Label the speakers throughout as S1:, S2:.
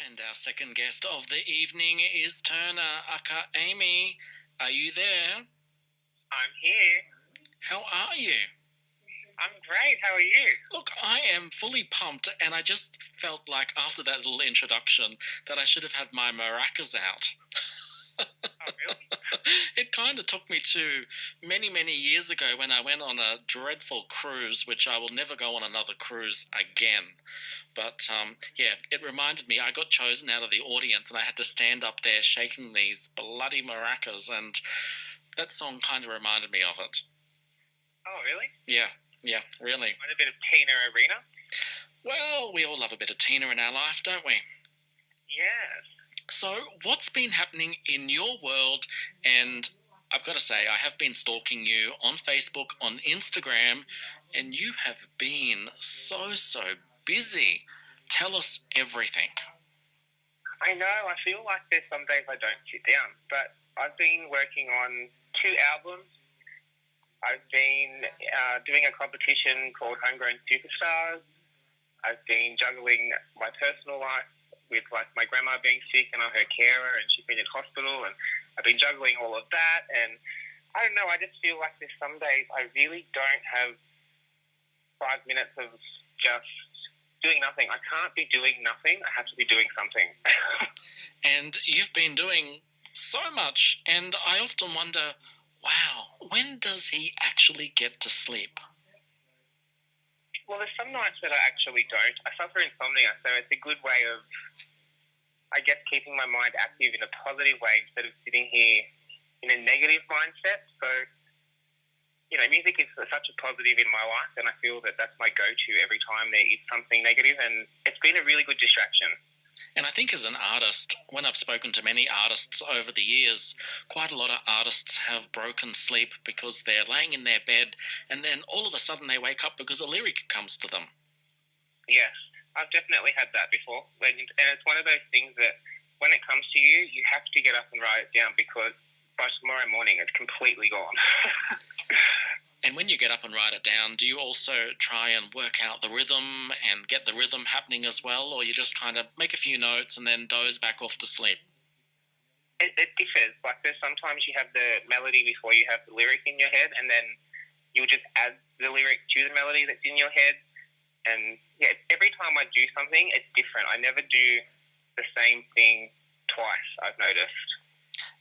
S1: And our second guest of the evening is Turner, aka Amy. Are you there?
S2: I'm here.
S1: How are you?
S2: I'm great. How are you?
S1: Look, I am fully pumped, and I just felt like after that little introduction that I should have had my maracas out.
S2: Oh, really?
S1: It kind of took me to many, many years ago when I went on a dreadful cruise, which I will never go on another cruise again. But, it reminded me I got chosen out of the audience and I had to stand up there shaking these bloody maracas, and that song kind of reminded me of it.
S2: Oh, really?
S1: Yeah, really.
S2: Want a bit of Tina Arena?
S1: Well, we all love a bit of Tina in our life, don't we?
S2: Yes.
S1: So, what's been happening in your world? And I've got to say, I have been stalking you on Facebook, on Instagram, and you have been so busy. Tell us everything.
S2: I know. I feel like there's some days I don't sit down, but I've been working on 2 albums. I've been doing a competition called Homegrown Superstars. I've been juggling my personal life with like my grandma being sick and I'm her carer and she's been in hospital, and I've been juggling all of that. And I don't know, I just feel like there's some days I really don't have 5 minutes of just doing nothing. I can't be doing nothing. I have to be doing something.
S1: And you've been doing so much, and I often wonder, wow, when does he actually get to sleep?
S2: Well, there's some nights that I actually don't. I suffer insomnia, so it's a good way of, I guess, keeping my mind active in a positive way instead of sitting here in a negative mindset. So, music is such a positive in my life, and I feel that that's my go-to every time there is something negative, and it's been a really good distraction.
S1: And I think as an artist, when I've spoken to many artists over the years, quite a lot of artists have broken sleep because they're laying in their bed and then all of a sudden they wake up because a lyric comes to them.
S2: Yes, I've definitely had that before. And it's one of those things that when it comes to you, you have to get up and write it down because by tomorrow morning it's completely gone.
S1: And when you get up and write it down, do you also try and work out the rhythm and get the rhythm happening as well, or you just kind of make a few notes and then doze back off to sleep?
S2: It differs. Like there's sometimes you have the melody before you have the lyric in your head, and then you'll just add the lyric to the melody that's in your head. And yeah, every time I do something, it's different. I never do the same thing twice, I've noticed.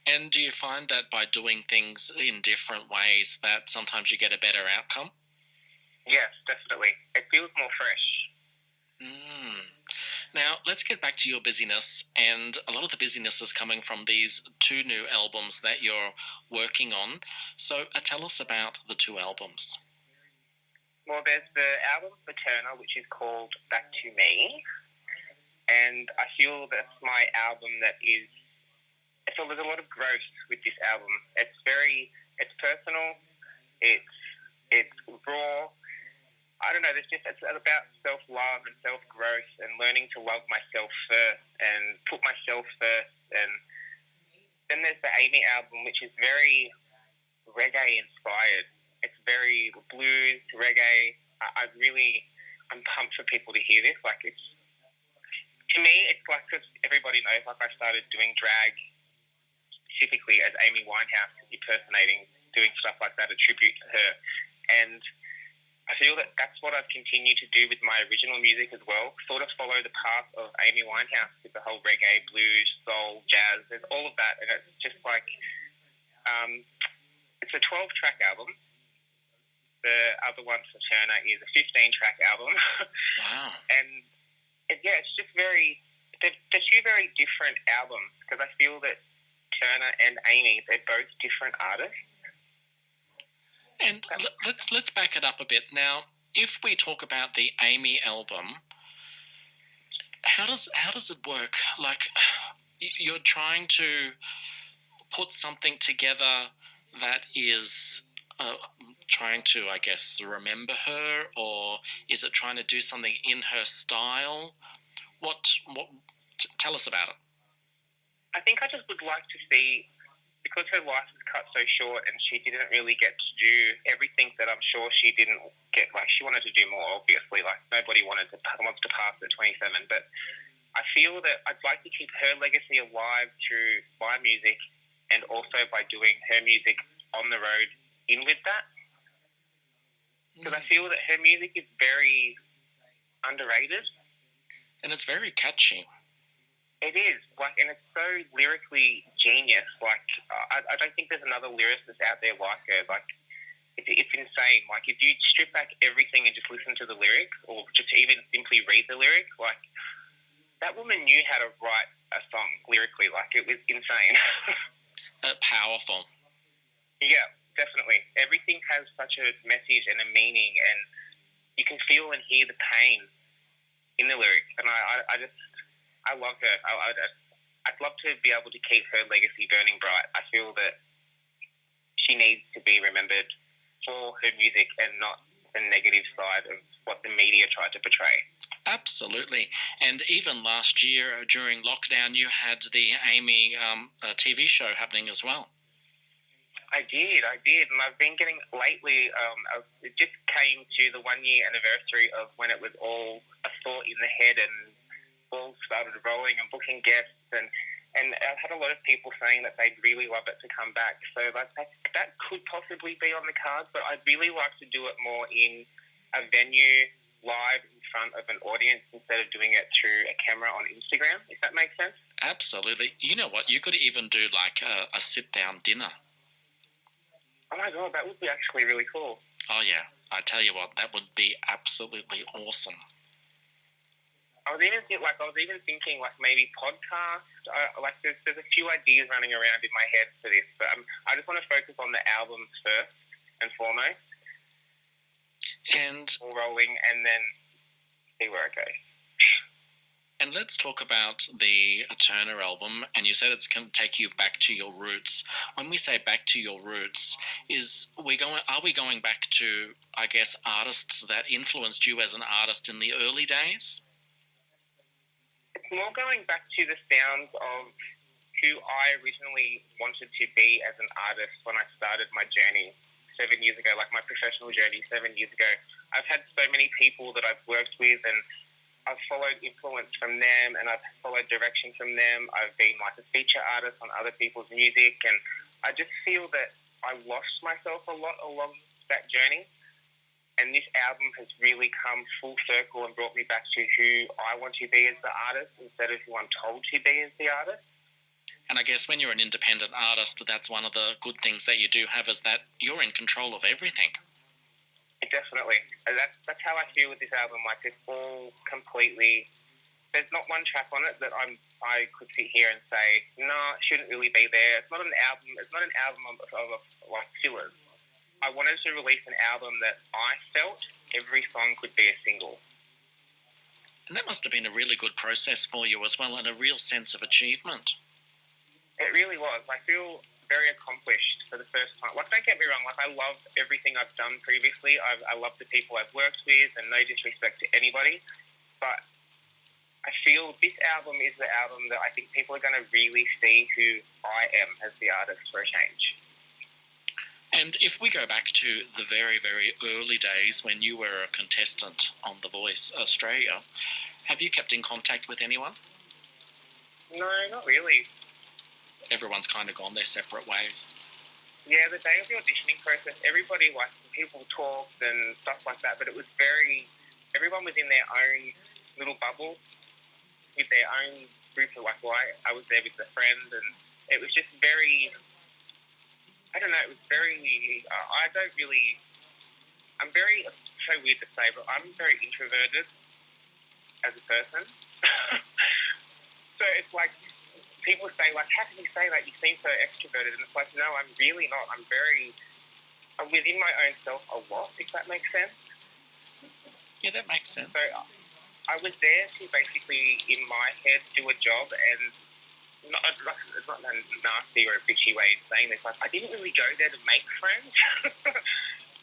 S1: And do you find that by doing things in different ways that sometimes you get a better outcome?
S2: Yes, definitely. It feels more fresh.
S1: Now, let's get back to your busyness, and a lot of the busyness is coming from these 2 new albums that you're working on. So tell us about the 2 albums.
S2: Well, there's the album for Turner, which is called Back to Me, and I feel that's my album that is, so there's a lot of growth with this album. It's personal, it's raw. I don't know, it's about self-love and self-growth and learning to love myself first and put myself first. And then there's the Amy album, which is very reggae-inspired. It's very blues, reggae. I'm pumped for people to hear this. Like, to me, it's like, because everybody knows, like, I started doing drag specifically as Amy Winehouse, impersonating, doing stuff like that, a tribute to her. And I feel that that's what I've continued to do with my original music as well, sort of follow the path of Amy Winehouse with the whole reggae, blues, soul, jazz, there's all of that. And it's just like, it's a 12-track album. The other one for Turner is a 15-track album.
S1: Wow.
S2: And it's just they're 2 very different albums, because I feel that Turner and Amy, they're both different artists.
S1: And let's back it up a bit. Now, if we talk about the Amy album, how does it work? Like, you're trying to put something together that is trying to, I guess, remember her, or is it trying to do something in her style? Tell us about it.
S2: I think I just would like to see, because her life was cut so short and she didn't really get to do everything that I'm sure she didn't get. Like, she wanted to do more, obviously. Like, nobody wants to pass at 27. But I feel that I'd like to keep her legacy alive through my music and also by doing her music on the road in with that. Because I feel that her music is very underrated.
S1: And it's very catchy.
S2: It is, and it's so lyrically genius. I don't think there's another lyricist out there like her. It's insane. If you strip back everything and just listen to the lyrics, or just even simply read the lyrics, that woman knew how to write a song lyrically. It was insane.
S1: Powerful.
S2: Yeah, definitely. Everything has such a message and a meaning, and you can feel and hear the pain in the lyrics. And I love her. I'd love to be able to keep her legacy burning bright. I feel that she needs to be remembered for her music and not the negative side of what the media tried to portray.
S1: Absolutely. And even last year during lockdown, you had the Amy TV show happening as well.
S2: I did. And I've been getting lately, it just came to the 1 year anniversary of when it was all a thought in the head and balls started rolling and booking guests, and I've had a lot of people saying that they'd really love it to come back. So that could possibly be on the cards, but I'd really like to do it more in a venue, live in front of an audience, instead of doing it through a camera on Instagram, if that makes sense.
S1: Absolutely. You know what? You could even do a sit-down dinner.
S2: Oh my God, that would be actually really cool.
S1: Oh yeah, I tell you what, that would be absolutely awesome.
S2: I was even thinking maybe podcast. There's a few ideas running around in my head for this, but I just want to focus on the albums first and foremost,
S1: and
S2: all rolling, and then see where it goes.
S1: And let's talk about the Turner album. And you said it's going to take you back to your roots. When we say back to your roots, are we going back to, I guess, artists that influenced you as an artist in the early days?
S2: It's more going back to the sounds of who I originally wanted to be as an artist when I started my journey 7 years ago, my professional journey 7 years ago. I've had so many people that I've worked with, and I've followed influence from them, and I've followed direction from them. I've been a feature artist on other people's music, and I just feel that I lost myself a lot along that journey. And this album has really come full circle and brought me back to who I want to be as the artist instead of who I'm told to be as the artist.
S1: And I guess when you're an independent artist, that's one of the good things that you do have, is that you're in control of everything.
S2: Definitely. That's how I feel with this album. It's all completely... There's not one track on it that I could sit here and say, no, it shouldn't really be there. It's not an album. It's not an album of fillers. I wanted to release an album that I felt every song could be a single.
S1: And that must have been a really good process for you as well, and a real sense of achievement.
S2: It really was. I feel very accomplished for the first time. Don't get me wrong, I love everything I've done previously. I love the people I've worked with, and no disrespect to anybody. But I feel this album is the album that I think people are going to really see who I am as the artist for a change.
S1: And if we go back to the very, very early days when you were a contestant on The Voice Australia, have you kept in contact with anyone?
S2: No, not really.
S1: Everyone's kind of gone their separate ways.
S2: Yeah, the day of the auditioning process, everybody, people talked and stuff like that, but it was everyone was in their own little bubble with their own group of, I was there with a friend, and it was just very... I don't know, it was very... I'm very... so weird to say, but I'm very introverted as a person. So it's people say, how can you say that? You seem so extroverted. And it's no, I'm really not. I'm within my own self a lot, if that makes sense.
S1: Yeah, that makes sense.
S2: So I was there to basically, in my head, do a job, and it's not a nasty or a bitchy way of saying this. I didn't really go there to make friends.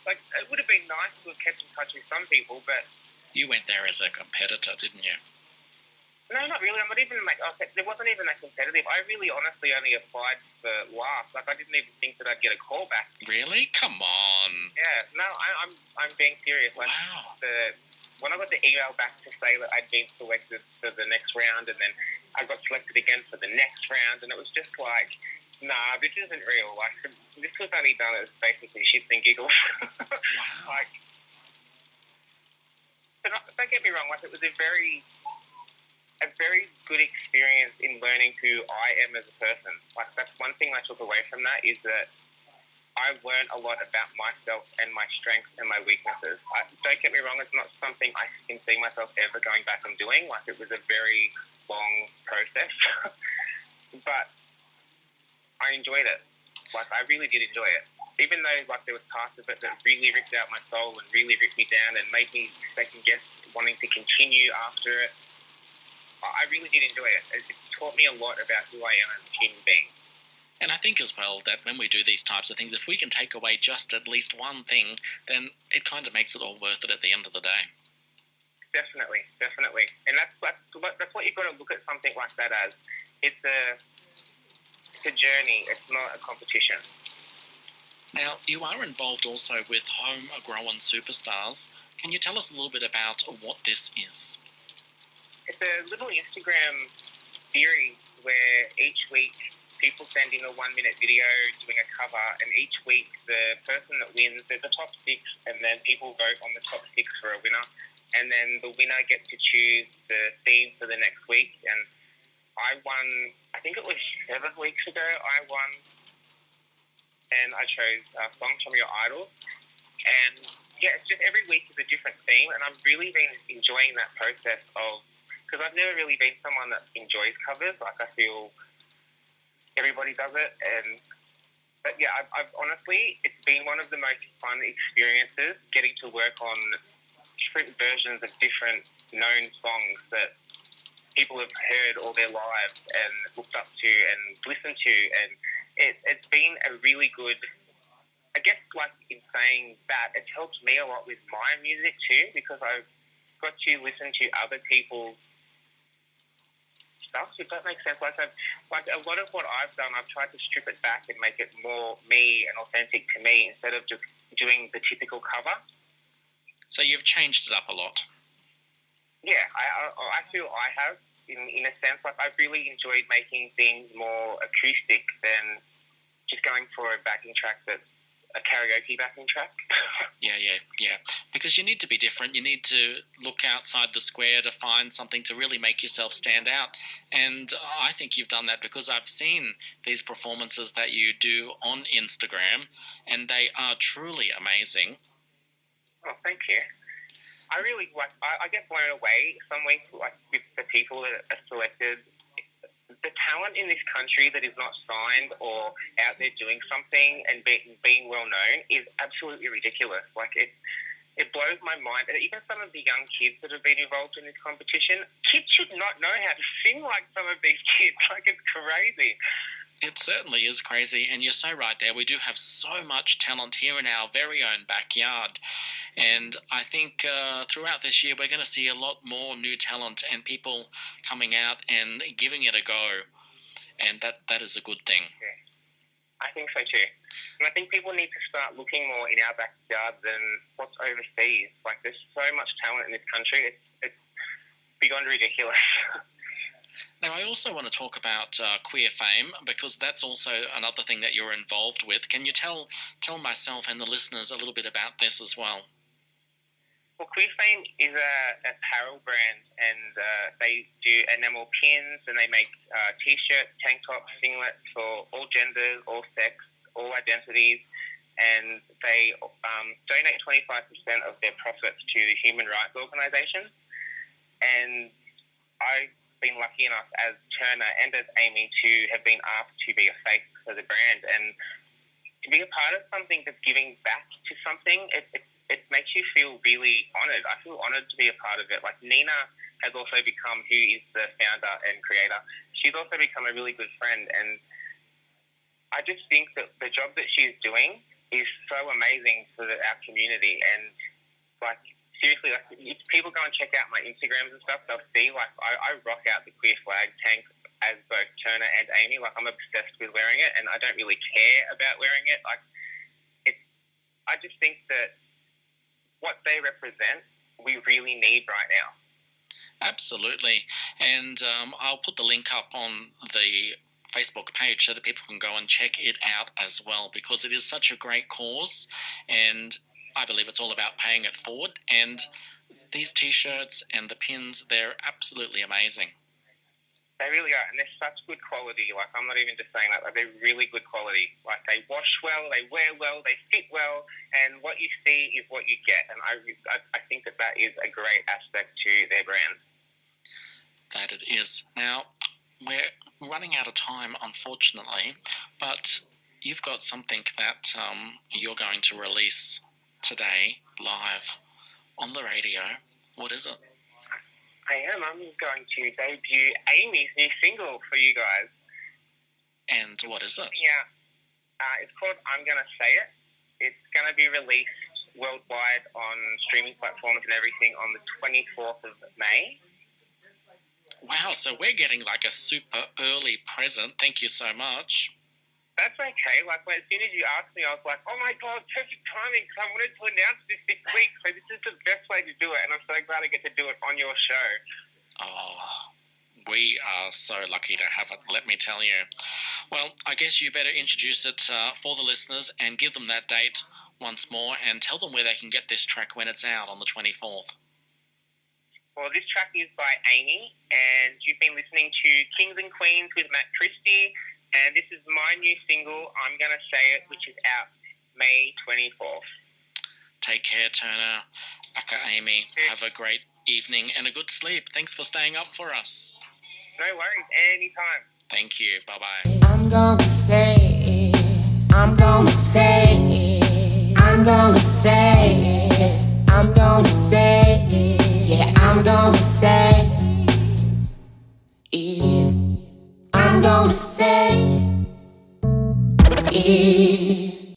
S2: It would have been nice to have kept in touch with some people, but...
S1: You went there as a competitor, didn't you?
S2: No, not really. I'm not even... There wasn't even that competitive. I really honestly only applied for laughs. I didn't even think that I'd get a call back.
S1: Really? Come on.
S2: Yeah. No, I'm being serious.
S1: Wow.
S2: when I got the email back to say that I'd been selected for the next round, and then I got selected again for the next round, and it was just like, nah, this isn't real. Like, this was only done as basically shits and giggles.
S1: Wow.
S2: Like, but don't get me wrong, like, it was a very good experience in learning who I am as a person. Like, that's one thing I took away from that, is that I learned a lot about myself and my strengths and my weaknesses. Don't get me wrong, it's not something I can see myself ever going back and doing. Like, it was a very long process. But I enjoyed it. Like, I really did enjoy it. Even though, like, there was parts of it that really ripped out my soul and really ripped me down and made me second guess wanting to continue after it, I really did enjoy it. It taught me a lot about who I am as a human being.
S1: And I think as well that when we do these types of things, if we can take away just at least one thing, then it kind of makes it all worth it at the end of the day.
S2: Definitely. And that's what you've got to look at something like that as. It's a journey. It's not a competition.
S1: Now, you are involved also with Homegrown Superstars. Can you tell us a little bit about what this is?
S2: It's a little Instagram series where each week people send in a 1-minute video doing a cover, and each week the person that wins, there's a top 6, and then people vote on the top 6 for a winner, and then the winner gets to choose the theme for the next week. And I won, I think it was 7 weeks ago, and I chose songs from your idols. And yeah, it's just every week is a different theme, and I've really been enjoying that process of, because I've never really been someone that enjoys covers. Like, I feel everybody does it, but yeah, I've honestly, it's been one of the most fun experiences getting to work on different versions of different known songs that people have heard all their lives and looked up to and listened to, and it's been a really good, I guess, like, in saying that, it's helped me a lot with my music too, because I've got to listen to other people's stuff, if that makes sense. Like a lot of what I've done, I've tried to strip it back and make it more me and authentic to me, instead of just doing the typical cover.
S1: So you've changed it up a lot.
S2: Yeah, I feel I have, in a sense. Like, I've really enjoyed making things more acoustic than just going for a backing track that's a karaoke backing track.
S1: Yeah. Because you need to be different. You need to look outside the square to find something to really make yourself stand out. And I think you've done that, because I've seen these performances that you do on Instagram, and they are truly amazing.
S2: Oh, thank you. I really, like, I get blown away some weeks, like, with the people that are selected. The talent in this country that is not signed or out there doing something and being well known is absolutely ridiculous. Like, it blows my mind. And even some of the young kids that have been involved in this competition, kids should not know how to sing like some of these kids. Like, it's crazy.
S1: It certainly is crazy, and you're so right there. We do have so much talent here in our very own backyard, and I think throughout this year we're going to see a lot more new talent and people coming out and giving it a go, and that is a good thing.
S2: Yeah, I think so too. And I think people need to start looking more in our backyard than what's overseas. Like, there's so much talent in this country, it's beyond ridiculous.
S1: Now, I also want to talk about Queer Fame, because that's also another thing that you're involved with. Can you tell myself and the listeners a little bit about this as well?
S2: Well, Queer Fame is an apparel brand, and they do enamel pins, and they make T-shirts, tank tops, singlets for all genders, all sex, all identities, and they donate 25% of their profits to the human rights organisation. And I've been lucky enough as Turner and as Amy to have been asked to be a face for the brand, and to be a part of something that's giving back to something, it makes you feel really honoured. I feel honoured to be a part of it. Like, Nina has also become, who is the founder and creator, she's also become a really good friend, and I just think that the job that she's doing is so amazing for our community. And, like, seriously, like, if people go and check out my Instagrams and stuff, they'll see, like, I rock out the queer flag tank as both Turner and Amy. Like, I'm obsessed with wearing it, and I don't really care about wearing it. Like, I just think that what they represent we really need right now.
S1: Absolutely. And I'll put the link up on the Facebook page so that people can go and check it out as well, because it is such a great cause, and I believe it's all about paying it forward. And these T-shirts and the pins, they're absolutely amazing.
S2: They really are, and they're such good quality. Like, I'm not even just saying that. Like, they're really good quality. Like, they wash well, they wear well, they fit well, and what you see is what you get. And I think that is a great aspect to their brand.
S1: That it is. Now, we're running out of time, unfortunately, but you've got something that you're going to release today live on the radio. What is it?
S2: I am. I'm going to debut Amy's new single for you guys.
S1: And what is it?
S2: Yeah. It's called I'm Gonna Say It. It's going to be released worldwide on streaming platforms and everything on the 24th of May.
S1: Wow, so we're getting like a super early present. Thank you so much.
S2: That's okay. Like, as soon as you asked me, I was like, oh my God, perfect timing, because I wanted to announce this week, so this is the best way to do it, and I'm so glad I get to do it on your show.
S1: Oh, we are so lucky to have it, let me tell you. Well, I guess you better introduce it for the listeners and give them that date once more, and tell them where they can get this track when it's out on the 24th.
S2: Well, this track is by Amy, and you've been listening to Kings and Queens with Matt Christie, and this is my new single, I'm Gonna Say It, which is out May 24th.
S1: Take care, Turner. Aka Amy, have a great evening and a good sleep. Thanks for staying up for us.
S2: No worries, anytime.
S1: Thank you. Bye-bye.
S3: I'm gonna say it. I'm gonna say it. I'm gonna say it. I'm gonna say it. Yeah, I'm gonna say it. I'm gonna say it.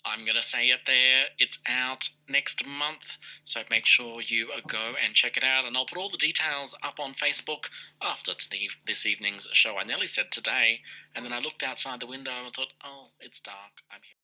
S1: I'm going to say it there. It's out next month, so make sure you go and check it out. And I'll put all the details up on Facebook after this evening's show. I nearly said today, and then I looked outside the window and thought, oh, it's dark. I'm here.